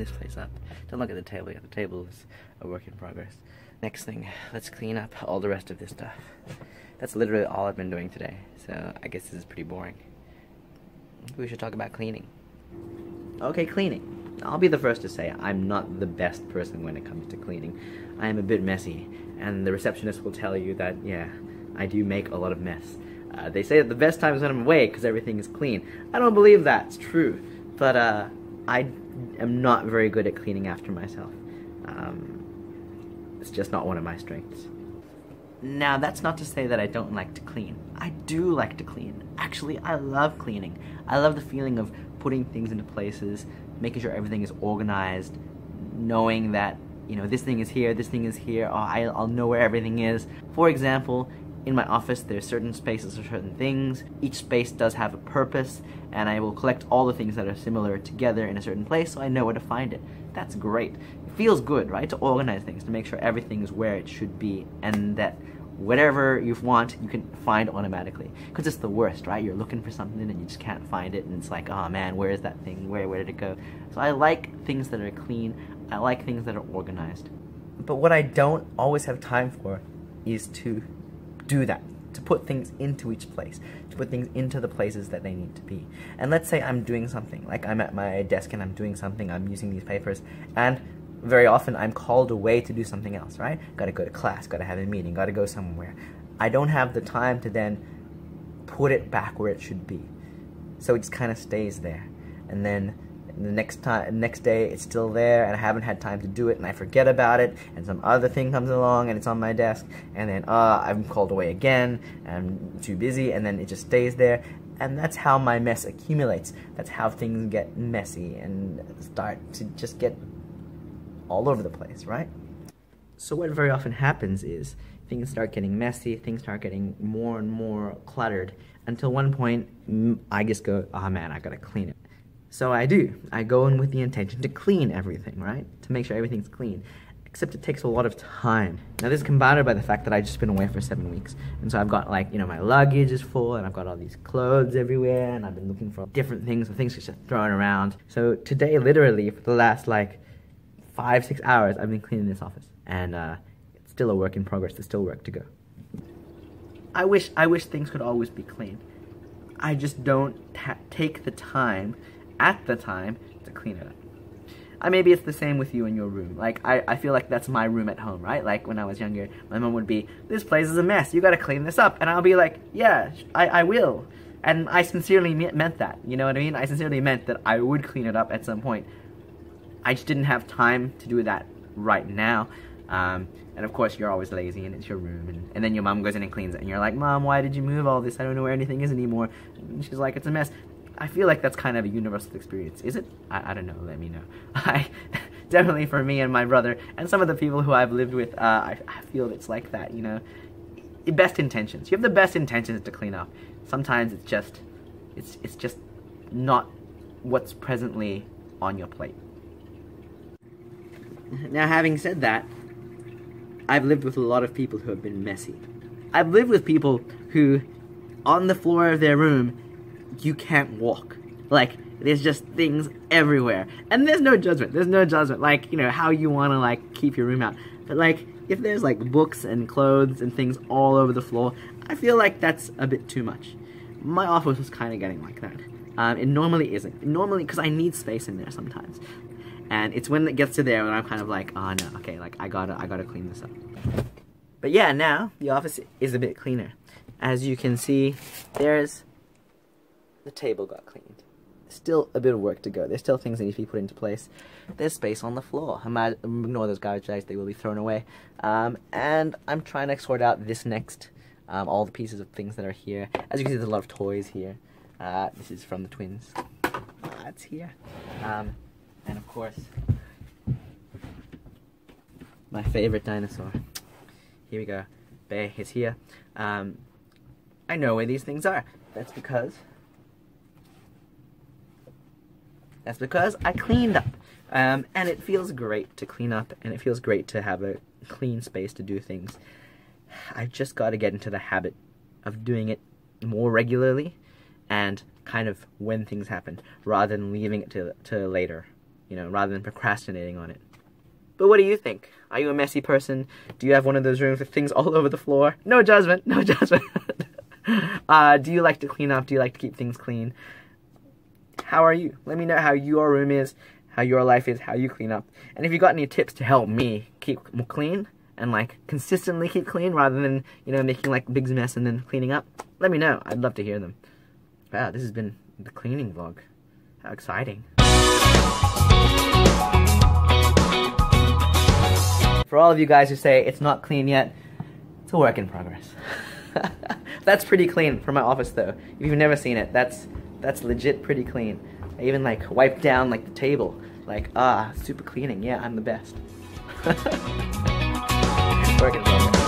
this place up. Don't look at the table yet. The table is a work in progress. Next thing, let's clean up all the rest of this stuff. That's literally all I've been doing today, so I guess this is pretty boring. We should talk about cleaning. Okay, cleaning. I'll be the first to say I'm not the best person when it comes to cleaning. I am a bit messy, and the receptionist will tell you that, yeah, I do make a lot of mess. They say that the best time is when I'm away because everything is clean. I don't believe that. It's true. But I am not very good at cleaning after myself. It's just not one of my strengths. Now, that's not to say that I don't like to clean. I do like to clean. Actually, I love cleaning. I love the feeling of putting things into places, making sure everything is organized, knowing that, you know, this thing is here, oh, I'll know where everything is. For example, in my office, there's certain spaces for certain things. Each space does have a purpose, and I will collect all the things that are similar together in a certain place so I know where to find it. That's great. It feels good, right, to organize things, to make sure everything is where it should be, and that whatever you want, you can find automatically. Because it's the worst, right? You're looking for something and you just can't find it, and it's like, oh man, where is that thing? Where did it go? So I like things that are clean. I like things that are organized. But what I don't always have time for is to do that, to put things into each place, to put things into the places that they need to be. And let's say I'm doing something, like I'm at my desk and I'm doing something, I'm using these papers, and very often I'm called away to do something else, right? Gotta go to class, gotta have a meeting, gotta go somewhere. I don't have the time to then put it back where it should be. So it just kind of stays there. And then the next day it's still there and I haven't had time to do it and I forget about it and some other thing comes along and it's on my desk and then I'm called away again and I'm too busy and then it just stays there. And that's how my mess accumulates. That's how things get messy and start to just get all over the place, right? So what very often happens is things start getting messy, things start getting more and more cluttered until one point I just go, oh man, I gotta clean it. So I do. I go in with the intention to clean everything, right? To make sure everything's clean. Except it takes a lot of time. Now this is compounded by the fact that I've just been away for 7 weeks. And so I've got like, you know, my luggage is full and I've got all these clothes everywhere and I've been looking for different things and things just thrown around. So today, literally, for the last like 5-6 hours, I've been cleaning this office. And it's still a work in progress. There's still work to go. I wish things could always be clean. I just don't take the time at the time to clean it up. Maybe it's the same with you in your room. Like, I feel like that's my room at home, right? Like, when I was younger, my mom would be, this place is a mess, you gotta clean this up. And I'll be like, yeah, I will. And I sincerely meant that, you know what I mean? I sincerely meant that I would clean it up at some point. I just didn't have time to do that right now. And of course, you're always lazy and it's your room. And then your mom goes in and cleans it. And you're like, Mom, why did you move all this? I don't know where anything is anymore. And she's like, it's a mess. I feel like that's kind of a universal experience. Is it? I don't know. Let me know. Definitely for me and my brother and some of the people who I've lived with, I feel it's like that, you know. Best intentions. You have the best intentions to clean up. Sometimes it's just not what's presently on your plate. Now, having said that, I've lived with a lot of people who have been messy. I've lived with people who, on the floor of their room, you can't walk. Like, there's just things everywhere. And there's no judgment. There's no judgment. Like, you know, how you want to, like, keep your room out. But, like, if there's, like, books and clothes and things all over the floor, I feel like that's a bit too much. My office was kind of getting like that. It normally isn't. Normally, because I need space in there sometimes. And it's when it gets to there when I'm kind of like, oh no, okay, like, I gotta clean this up. But yeah, now, the office is a bit cleaner. As you can see, the table got cleaned. Still a bit of work to go. There's still things that need to be put into place. There's space on the floor. Ignore those garbage bags, they will be thrown away. And I'm trying to sort out this next, all the pieces of things that are here. As you can see, there's a lot of toys here. This is from the twins. It's here. And of course, my favorite dinosaur. Here we go. Bay is here. I know where these things are. That's because I cleaned up. And it feels great to clean up, and it feels great to have a clean space to do things. I just got to get into the habit of doing it more regularly and kind of when things happen, rather than leaving it to later. you know, rather than procrastinating on it. But what do you think? Are you a messy person? Do you have one of those rooms with things all over the floor? No judgment, no judgment. Do you like to clean up? Do you like to keep things clean? How are you? Let me know how your room is, how your life is, how you clean up. And if you got any tips to help me keep more clean and like consistently keep clean rather than, you know, making like a big mess and then cleaning up, let me know. I'd love to hear them. Wow, this has been the cleaning vlog. How exciting. For all of you guys who say it's not clean yet, it's a work in progress. That's pretty clean for my office though. If you've never seen it, that's legit pretty clean. I even like wiped down like the table. Like, super cleaning. Yeah, I'm the best. Work in progress.